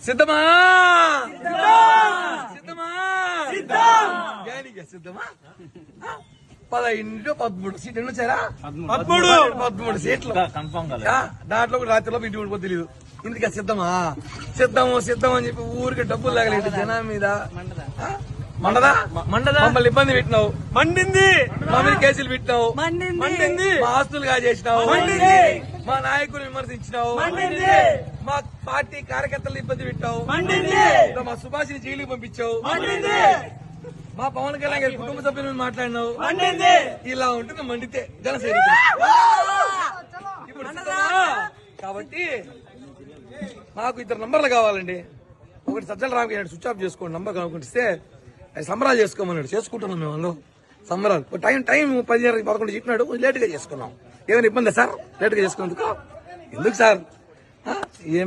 సిద్ధమా సిద్ధమా దేనికి సిద్ధమా 13 సీట్లు ఎన్ని వచ్చారా 13 సీట్లు దాంట్లో కూడా రాత్రిలో ఇంటి ఉండిపో తెలియదు ఇందుక సిద్ధమా సిద్ధం అని చెప్పి ఊరికి డబ్బులు లాగలేదు జనం మీద మండదా మమ్మల్ని ఇబ్బంది పెట్టినావు మండింది మా మీద కేసులు పెట్టినావు మండింది మా ఆస్తులుగా చేసినావు మా నాయకులు విమర్శించినావు మా పార్టీ కార్యకర్తలు ఇబ్బంది పెట్టావు మా సుభాష్ని జైలుకి పంపించావు మా పవన్ కళ్యాణ్ గారి కుటుంబ సభ్యుల మీద మాట్లాడినావు ఇలా ఉంటుంది మండితే జనసేన ఇప్పుడు కాబట్టి మాకు 2 నంబర్లు కావాలండి. ఒకటి సజ్జల రామకృష్ణ స్విచ్ ఆఫ్ చేసుకోండి నంబర్ కనుక్కుంటే సంబరాలు చేసుకోమన్నాడు. చేసుకుంటున్నాం మేము అందరం సంబరాలు. టైం 10-11 చెప్పినాడు. లేట్ గా చేసుకున్నాం. ఏమైనా ఇబ్బంది సార్ లేట్ గా చేసుకున్నందుకు? ఎందుకు సార్